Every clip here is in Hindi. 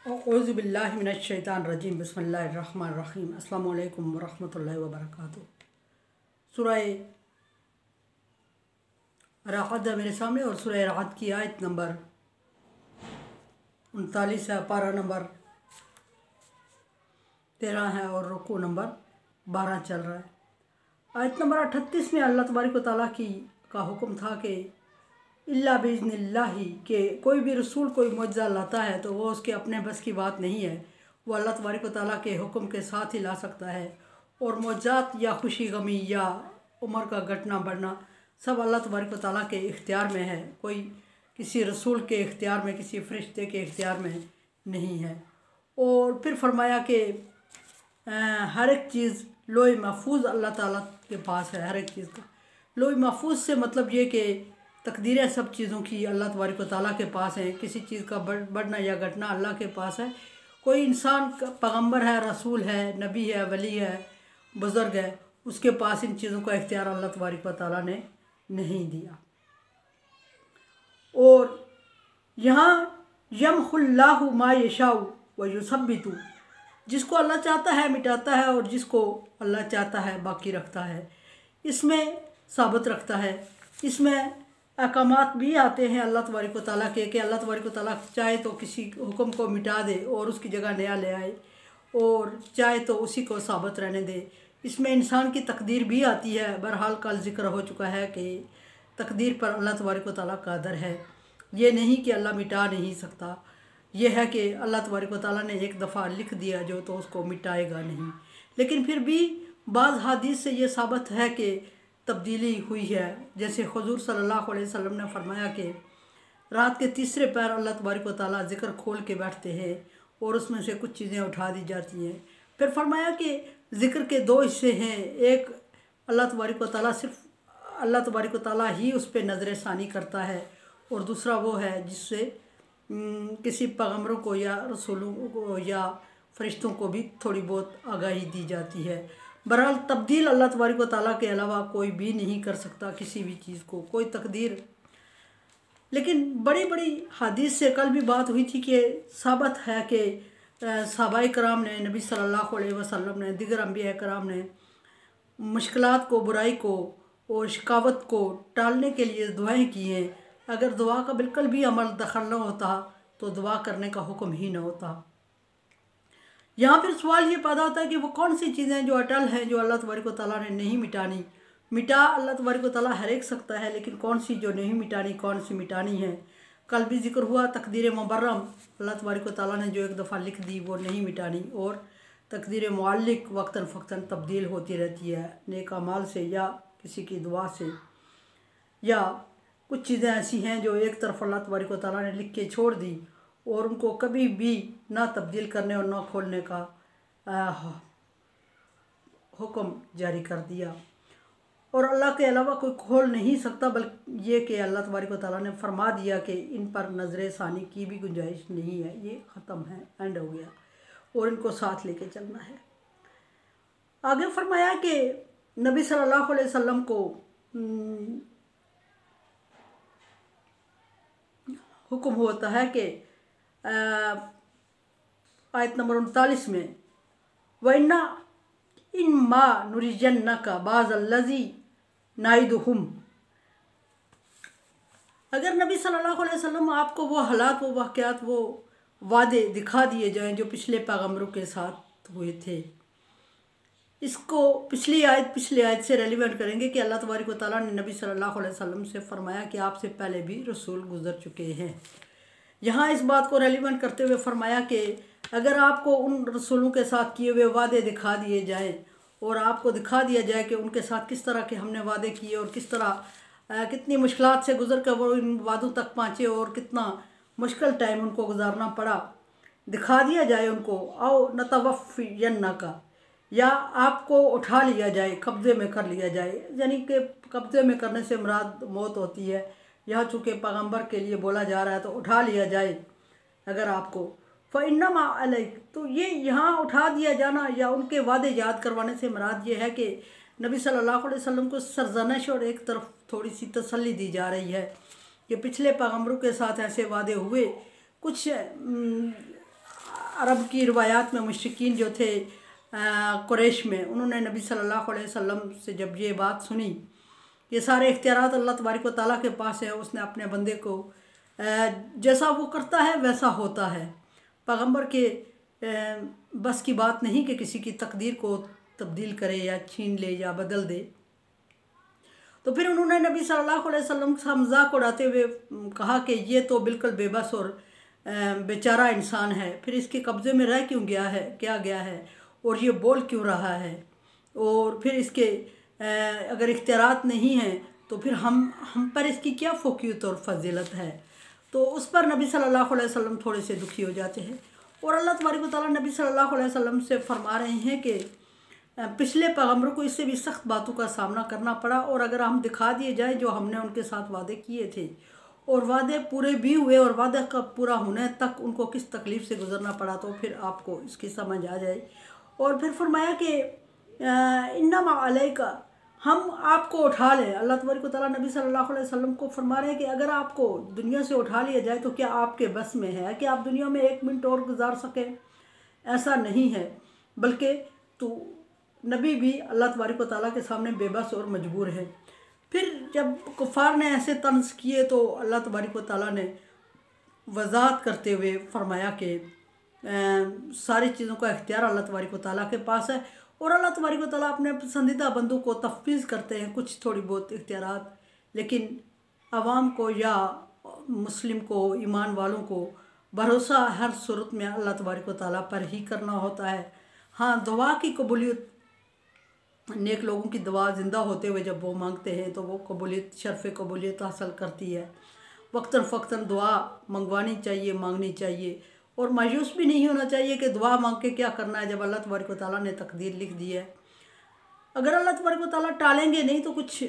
औज़ुबिल्लाहि मिनश्शैतानिर्रजीम बिस्मिल्लाहिर्रहमानिर्रहीम अस्सलामु अलैकुम वरहमतुल्लाहि वबरकातुहू। सूरह रअद है मेरे सामने और सूरह रअद की आयत नंबर 39 है, पारा नंबर 13 है और रुकू नंबर 12 चल रहा है। आयत नंबर 38 में अल्लाह तबारक व तआला का हुक्म था कि इल्ला बिइज़्निल्लाहि, के कोई भी रसूल कोई मुअज्ज़ा लाता है तो वो उसके अपने बस की बात नहीं है, वो अल्लाह तबारक व तआला के हुक्म के साथ ही ला सकता है। और मुअज्ज़ात या खुशी गमी या उम्र का घटना बढ़ना सब अल्लाह तबारक व तआला के इख्तियार में है, कोई किसी रसूल के इख्तियार में, किसी फ़रिश्ते के इख्तियार में नहीं है। और फिर फरमाया कि हर एक चीज़ लोहे महफूज अल्लाह ताला के पास है। हर एक चीज़ का लोहे महफूज से मतलब ये कि तकदीरें सब चीज़ों की अल्लाह तबारक व तआला के पास है। किसी चीज़ का बढ़ना या घटना अल्लाह के पास है। कोई इंसान पैगम्बर है, रसूल है, नबी है, वली है, बुज़ुर्ग है, उसके पास इन चीज़ों का इख्तियार अल्लाह तबारक व तआला ने नहीं दिया। और यहाँ यमहुल्लाहु मा यशाउ व युसब्बितु, जिसको अल्लाह चाहता है मिटाता है और जिसको अल्लाह चाहता है बाकी रखता है, इसमें साबित रखता है। इसमें अहकामात भी आते हैं अल्लाह तबारक व तआला के कि अल्लाह तबारक व तआला चाहे तो किसी हुक्म को मिटा दे और उसकी जगह नया ले आए, और चाहे तो उसी को साबित रहने दे। इसमें इंसान की तकदीर भी आती है। बहरहाल कल जिक्र हो चुका है कि तकदीर पर अल्लाह तबारक व तआला कादर है। ये नहीं कि अल्लाह मिटा नहीं सकता, यह है कि अल्लाह तबारक व तआला ने एक दफ़ा लिख दिया जो तो उसको मिटाएगा नहीं। लेकिन फिर भी बाज़ हदीस से ये साबित है कि तब्दीली हुई है। जैसे हुज़ूर सल्लल्लाहु अलैहि वसल्लम ने फरमाया कि रात के तीसरे पैर अल्लाह तबारक व तआला ज़िक्र खोल के बैठते हैं और उसमें से कुछ चीज़ें उठा दी जाती हैं। फिर फरमाया कि ज़िक्र के दो हिस्से हैं, एक अल्लाह तबारक व तआला सिर्फ अल्लाह तबारक व तआला ही उस पर नज़र सानी करता है, और दूसरा वो है जिससे किसी पैगम्बरों को या रसूलों को या फ़रिश्तों को भी थोड़ी बहुत आगाही दी जाती है। बहरहाल तब्दील अल्लाह तबारक व तआला के अलावा कोई भी नहीं कर सकता किसी भी चीज़ को, कोई तकदीर। लेकिन बड़ी बड़ी हदीस से कल भी बात हुई थी कि साबित है कि सहाबाए कराम ने, नबी सल्लल्लाहु अलैहि वसल्लम ने, दिगर अंबिया कराम ने मुश्किलात को, बुराई को और शिकावत को टालने के लिए दुआएं की हैं। अगर दुआ का बिल्कुल भी अमल दखल न होता तो दुआ करने का हुक्म ही न होता। यहाँ फिर सवाल ये पैदा होता है कि वो कौन सी चीज़ें जो अटल हैं, जो अल्लाह तबारक व तआला ने नहीं मिटानी। मिटा अल्लाह तबारक व तआला हर एक सकता है, लेकिन कौन सी जो नहीं मिटानी, कौन सी मिटानी है। कल भी जिक्र हुआ तकदीर मुबर्रम अल्लाह तबारक व तआला ने जो एक दफ़ा लिख दी वो नहीं मिटानी, और तकदीर मुअल्लिक वक्तन फ़क्तन तब्दील होती रहती है, नेक अमाल से या किसी की दुआ से। या कुछ चीज़ें ऐसी हैं जो एक तरफ अल्लाह तबारक व तआला ने लिख के छोड़ दी और उनको कभी भी ना तब्दील करने और ना खोलने का हुक्म जारी कर दिया, और अल्लाह के अलावा कोई खोल नहीं सकता। बल्कि ये कि अल्लाह तबारक व तआला ने फरमा दिया कि इन पर नज़र सानी की भी गुंजाइश नहीं है, ये ख़त्म है, एंड हो गया, और इनको साथ लेके चलना है। आगे फरमाया कि नबी सल्लल्लाहु अलैहि वसल्लम को हुक्म होता है कि आयत नंबर 39 में वइन्ना इन मा नुरिजन्नका बाज़ल्लज़ी नाइदुहुम, अगर नबी सल्लल्लाहु अलैहि वसल्लम आपको वो हालात, वो वाक़यात, वो वादे दिखा दिए जाएं जो पिछले पैगम्बरों के साथ हुए थे। इसको पिछले आयत से रेलिवेंट करेंगे कि अल्लाह तबारक व तआला ने नबी सल्लल्लाहु अलैहि वसल्लम से फरमाया कि आपसे पहले भी रसूल गुज़र चुके हैं। यहाँ इस बात को रेलिवेंट करते हुए फरमाया कि अगर आपको उन रसूलों के साथ किए हुए वादे दिखा दिए जाएं और आपको दिखा दिया जाए कि उनके साथ किस तरह के हमने वादे किए और किस तरह कितनी मुश्किलात से गुज़र कर वो इन वादों तक पहुँचे और कितना मुश्किल टाइम उनको गुजारना पड़ा, दिखा दिया जाए उनको, आओ नतवफ़्फ़ियन्नका, या आपको उठा लिया जाए, कब्ज़े में कर लिया जाए। यानी कि कब्ज़े में करने से मुराद मौत होती है। यहाँ चूँकि पैगम्बर के लिए बोला जा रहा है तो उठा लिया जाए अगर आपको, फ़इन्नमा अलैक, तो ये यहाँ उठा दिया जाना या उनके वादे याद करवाने से मुराद ये है कि नबी सल्लल्लाहु अलैहि वसल्लम को सरजनश और एक तरफ थोड़ी सी तसल्ली दी जा रही है कि पिछले पैगम्बरों के साथ ऐसे वादे हुए, कुछ अरब की रिवायात में मुशरिकीन जो थे कुरैश में, उन्होंने नबी सल्लल्लाहु अलैहि वसल्लम से जब ये बात सुनी, ये सारे इख्तियारात अल्लाह तबारक व तआला के पास है, उसने अपने बंदे को जैसा वो करता है वैसा होता है, पैगंबर के बस की बात नहीं कि किसी की तकदीर को तब्दील करे या छीन ले या बदल दे। तो फिर उन्होंने नबी सल्लल्लाहु अलैहि वसल्लम का मजाक उड़ाते हुए कहा कि ये तो बिल्कुल बेबस और बेचारा इंसान है, फिर इसके कब्ज़े में रह क्यों गया है, क्या गया है, और ये बोल क्यों रहा है, और फिर इसके अगर इख्तियारात नहीं हैं तो फिर हम पर इसकी क्या फ़ोकियत और फजीलत है। तो उस पर नबी सल्लल्लाहु अलैहि वसल्लम थोड़े से दुखी हो जाते हैं और अल्लाह तबारक व तआला नबी सल्लल्लाहु अलैहि वसल्लम से फरमा रहे हैं कि पिछले पैगम्बरों को इससे भी सख्त बातों का सामना करना पड़ा, और अगर हम दिखा दिए जाए जो हमने उनके साथ वादे किए थे और वादे पूरे भी हुए और वादे का पूरा होने तक उनको किस तकलीफ़ से गुजरना पड़ा, तो फिर आपको इसकी समझ आ जाए। और फिर फरमाया कि इन्नमा अलैका, हम आपको उठा लें। अल्लाह तबारक व तआला नबी सल्लल्लाहु अलैहि वसल्लम को फरमा रहे हैं कि अगर आपको दुनिया से उठा लिया जाए तो क्या आपके बस में है कि आप दुनिया में 1 मिनट और गुजार सकें? ऐसा नहीं है, बल्कि तो नबी भी अल्लाह तबारक व तआला के सामने बेबस और मजबूर है। फिर जब कुफ़ार ने ऐसे तंज किए तो अल्लाह तबारक व तआला ने वज़ाहत करते हुए फरमाया कि सारी चीज़ों का इख्तियार अल्लाह तबारक व तआला के पास है, और अल्लाह तबारक व तआला अपने पसंदीदा बंदों को तफ़वीज़ करते हैं कुछ थोड़ी बहुत इख्तियारात, लेकिन आवाम को या मुस्लिम को, ईमान वालों को भरोसा हर सूरत में अल्लाह तबारक व तआला पर ही करना होता है। हाँ, दुआ की कबूलियत, नेक लोगों की दुआ ज़िंदा होते हुए जब वो मांगते हैं तो वो कबूलियत, शर्फ़ कबूलियत हासिल करती है। वक्तन फ़क्तन दुआ मंगवानी चाहिए, मांगनी चाहिए, और मायूस भी नहीं होना चाहिए कि दुआ मांग के क्या करना है जब अल्लाह तबारक व तआला ने तकदीर लिख दी है। अगर अल्लाह तबारक व तआला टालेंगे नहीं तो कुछ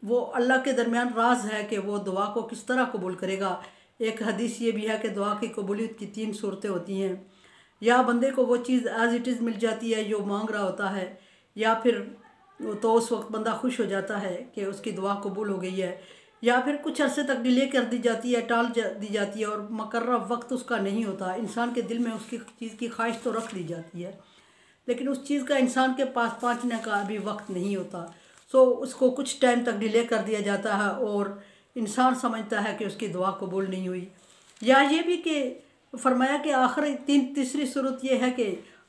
वो अल्लाह के दरमियान राज है कि वो दुआ को किस तरह कबूल करेगा। एक हदीस ये भी है कि दुआ की कबूलियत की 3 सूरतें होती हैं, या बंदे को वो चीज़ एज़ इट इज़ मिल जाती है जो मांग रहा होता है, या फिर तो उस वक्त बंदा खुश हो जाता है कि उसकी दुआ कबूल हो गई है, या फिर कुछ अरसे तक डिले कर दी जाती है, टाल दी जाती है और मुकर्रर वक्त उसका नहीं होता। इंसान के दिल में उसकी चीज़ की ख्वाहिश तो रख दी जाती है, लेकिन उस चीज़ का इंसान के पास पहुँचने का अभी वक्त नहीं होता। सो उसको कुछ टाइम तक डिले कर दिया जाता है और इंसान समझता है कि उसकी दुआ कबूल नहीं हुई। या ये भी कि फरमाया कि आखिरी तीसरी सूरत ये है कि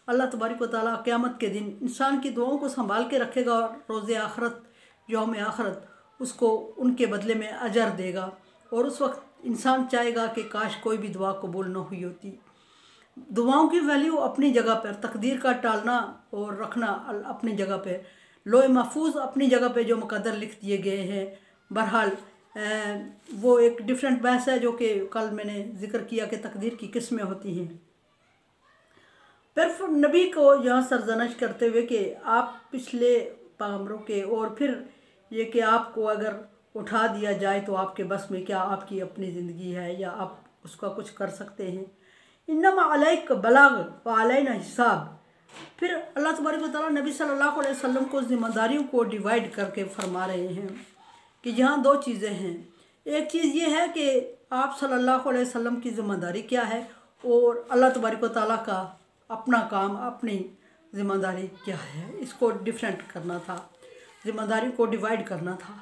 अल्लाह तबारक व तआला क़यामत के दिन इंसान की दुआओं को संभाल के रखेगा और रोज़े आखरत, यौम आखरत, उसको उनके बदले में अजर देगा, और उस वक्त इंसान चाहेगा कि काश कोई भी दुआ कबूल न हुई होती। दुआओं की वैल्यू अपनी जगह पर, तकदीर का टालना और रखना अपनी जगह पर, लोहे महफूज अपनी जगह पर जो मुकद्दर लिख दिए गए हैं। बहरहाल वो एक डिफरेंट बहस है जो कि कल मैंने ज़िक्र किया कि तकदीर की किस्में होती हैं। फिर नबी को यहाँ सरजनश करते हुए कि आप पिछले पैगम्बरों के, और फिर ये कि आपको अगर उठा दिया जाए तो आपके बस में क्या आपकी अपनी ज़िंदगी है या आप उसका कुछ कर सकते हैं। इन्नमा अलैक बलाग व अलैना हिसाब। फिर अल्लाह तबारक व तआला नबी सल्लल्लाहु अलैहि वसल्लम को ज़िम्मेदारियों को डिवाइड करके फरमा रहे हैं कि यहाँ 2 चीज़ें हैं। एक चीज़ ये है कि आप सल्लल्लाहु अलैहि वसल्लम की ज़िम्मेदारी क्या है, और अल्लाह तबारक व तआला का अपना काम, अपनी ज़िम्मेदारी क्या है, इसको डिफरेंट करना था, ज़िम्मेदारी को डिवाइड करना था।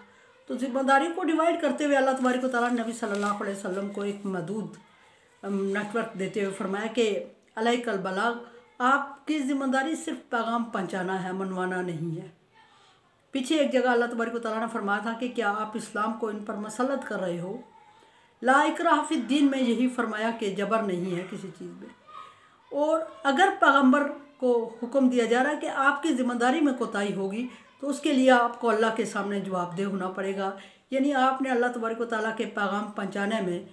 तो ज़िम्मेदारी को डिवाइड करते हुए अल्लाह तबारक व तआला नबी सल्लल्लाहु अलैहि वसल्लम को एक महदूद नेटवर्क देते हुए फरमाया कि अलैकल बलाग, आपकी ज़िम्मेदारी सिर्फ पैगाम पहुँचाना है, मनवाना नहीं है। पीछे एक जगह अल्लाह तबारक व तआला ने फरमाया था कि क्या आप इस्लाम को इन पर मसलत कर रहे हो। ला इकराह फिद्दीन में यही फरमाया कि जबर नहीं है किसी चीज़ में। और अगर पैगम्बर को हुक्म दिया जा रहा है कि आपकी ज़िम्मेदारी में कोताही होगी तो उसके लिए आपको अल्लाह के सामने जवाबदेह होना पड़ेगा। यानी आपने अल्लाह तबारक व तआला के पैगाम पहुँचाने में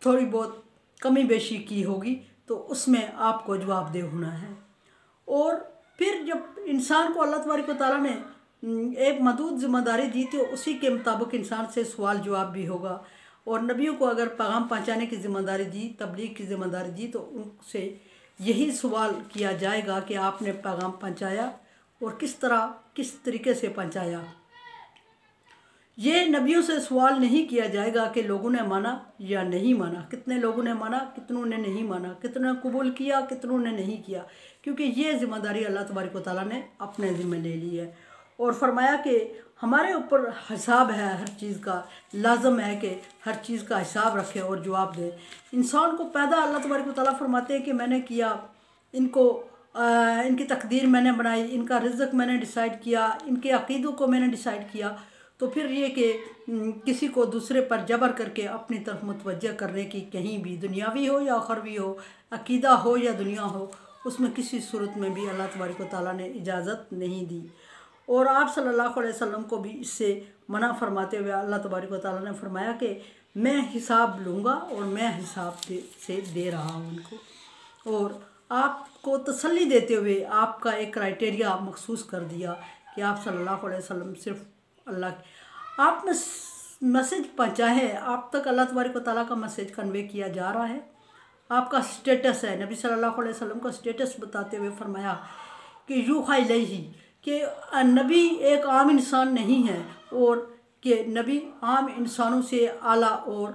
थोड़ी बहुत कमी बेशी की होगी तो उसमें आपको जवाबदेह होना है। और फिर जब इंसान को अल्लाह तबारक व तआला ने एक महदूद ज़िम्मेदारी दी तो उसी के मुताबिक इंसान से सवाल जवाब भी होगा। और नबियों को अगर पैगाम पहुँचाने की ज़िम्मेदारी दी, तबलीग की ज़िम्मेदारी दी, तो उनसे यही सवाल किया जाएगा कि आपने पैगाम पहुँचाया और किस तरीके से पहुँचाया। ये नबियों से सवाल नहीं किया जाएगा कि लोगों ने माना या नहीं माना, कितने लोगों ने माना, कितनों ने नहीं माना, कितने कबूल किया, कितनों ने नहीं किया, क्योंकि ये ज़िम्मेदारी अल्लाह तबारक व तआला ने अपने ज़िम्मे ले ली है। और फरमाया कि हमारे ऊपर हिसाब है, हर चीज़ का लाजम है कि हर चीज़ का हिसाब रखे और जवाब दे। इंसान को पैदा अल्लाह तबारक व तआला फरमाते हैं कि मैंने किया, इनको इनकी तकदीर मैंने बनाई, इनका रिज़्क मैंने डिसाइड किया, इनके अक़ीदों को मैंने डिसाइड किया। तो फिर ये कि किसी को दूसरे पर जबर करके अपनी तरफ मुतवज्जह करने की, कहीं भी दुनियावी हो या अखरवी हो, अक़ीदा हो या दुनिया हो, उसमें किसी सूरत में भी अल्लाह तबारक व तआला ने इजाज़त नहीं दी। और आप सल्लल्लाहु अलैहि वसल्लम को भी इससे मना फरमाते हुए अल्लाह तबारक व तआला ने फरमाया कि मैं हिसाब लूँगा और मैं हिसाब से दे रहा हूँ उनको। और आपको तसल्ली देते हुए आपका एक क्राइटेरिया मखसूस कर दिया कि आप सल्लल्लाहु अलैहि वसल्लम सिर्फ अल्लाह आप में मैसेज पहुँचा है, आप तक अल्लाह तबारक व तआला का मैसेज कन्वे किया जा रहा है। आपका स्टेटस है, नबी सल्लल्लाहु अलैहि वसल्लम का स्टेटस बताते हुए फरमाया कि यूहा इलैहि, कि नबी एक आम इंसान नहीं है और कि नबी आम इंसानों से आला और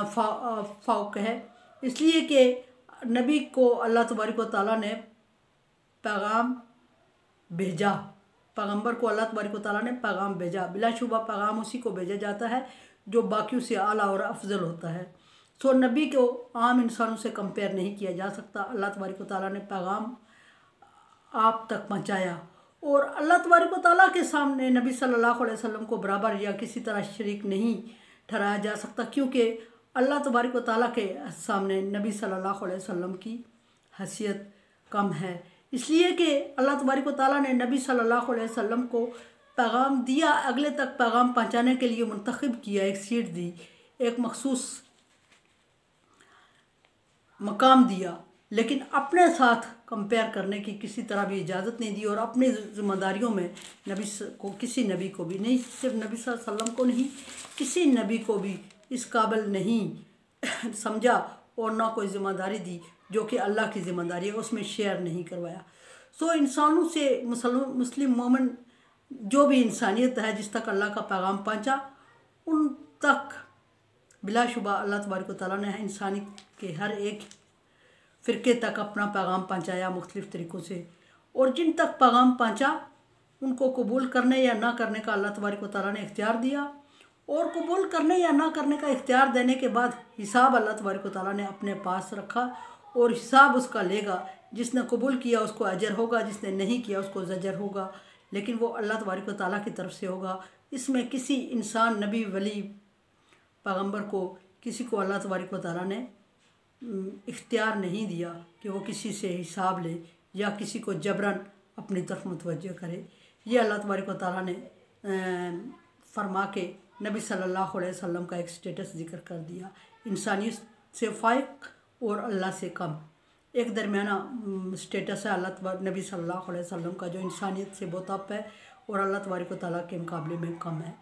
फ़ौक है, इसलिए कि नबी को अल्लाह तबारक व तआला ने पैगाम भेजा, पैगम्बर को अल्लाह तबारक व तआला ने पैगाम भेजा। बिलाशुबा पैगाम उसी को भेजा जाता है जो बाकियों से आला और अफजल होता है। तो नबी को आम इंसानों से कंपेयर नहीं किया जा सकता। अल्लाह तबारक व तआला ने पैगाम आप तक पहुँचाया और अल्लाह तबारक व तआला के सामने नबी सल्लल्लाहु अलैहि वसल्लम को बराबर या किसी तरह शरीक नहीं ठहराया जा सकता, क्योंकि अल्लाह तबारक व तआला के सामने नबी सल्लल्लाहु अलैहि वसल्लम की हैसियत कम है। इसलिए कि अल्लाह तबारक व तआला ने नबी सल्लल्लाहु अलैहि वसल्लम को पैगाम दिया, अगले तक पैगाम पहुँचाने के लिए मुंतखब किया, एक सीट दी, एक मखसूस मकाम दिया, लेकिन अपने साथ कंपेयर करने की किसी तरह भी इजाज़त नहीं दी। और अपनी ज़िम्मेदारियों में नबी को, किसी नबी को भी नहीं, सिर्फ नबी सल्लल्लाहु अलैहि वसल्लम को नहीं, किसी नबी को भी इस काबिल नहीं समझा और ना कोई ज़िम्मेदारी दी जो कि अल्लाह की ज़िम्मेदारी है, उसमें शेयर नहीं करवाया। सो इंसानों से मुस्लिम मोमिन जो भी इंसानियत है, जिस तक अल्लाह का पैगाम पहुँचा, उन तक बिलाशुबा अल्लाह तबारक व तआला ने इंसानी के हर एक फ़िरके तक अपना पैगाम पहुँचाया मुख्तलिफ़ तरीक़ों से। और जिन तक पैगाम पहुँचा उनको कबूल करने या ना करने का अल्लाह तबारक व तआला ने इख्तियार दिया। और कबूल करने या ना करने का इख्तियार देने के बाद हिसाब अल्लाह तबारक व तआला ने अपने पास रखा और हिसाब उसका लेगा। जिसने कबूल किया उसको अजर होगा, जिसने नहीं किया उसको ज़जर होगा, लेकिन वो अल्लाह तबारक व तआला की तरफ से होगा। इसमें किसी इंसान, नबी, वली, पैगम्बर को, किसी को अल्लाह तबारक व तआला ने इख्तियार नहीं दिया कि वो किसी से हिसाब ले या किसी को जबरन अपनी तरफ मुतवज्जह करे। ये अल्लाह तबारक व तआला ने फरमा के नबी सल्लल्लाहु अलैहि वसल्लम का एक स्टेटस जिक्र कर दिया, इंसानियत से फ़ाइक और अल्लाह से कम, एक दरमियाना स्टेटस है नबी सल्लल्लाहु अलैहि वसल्लम का, जो इंसानियत से बहुत अप है और अल्लाह तबारक व तआला के मुकाबले में कम है।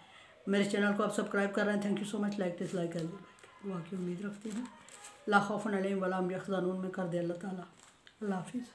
मेरे चैनल को आप सब्सक्राइब कर रहे हैं, thank you so much. Like dislike कर दीजिए, दुआ की उम्मीद रखती हूँ। ला खौफुन अलैहिम वला हुम यहज़नून में कर दे अल्लाह ताला। अल्लाह हाफिज़।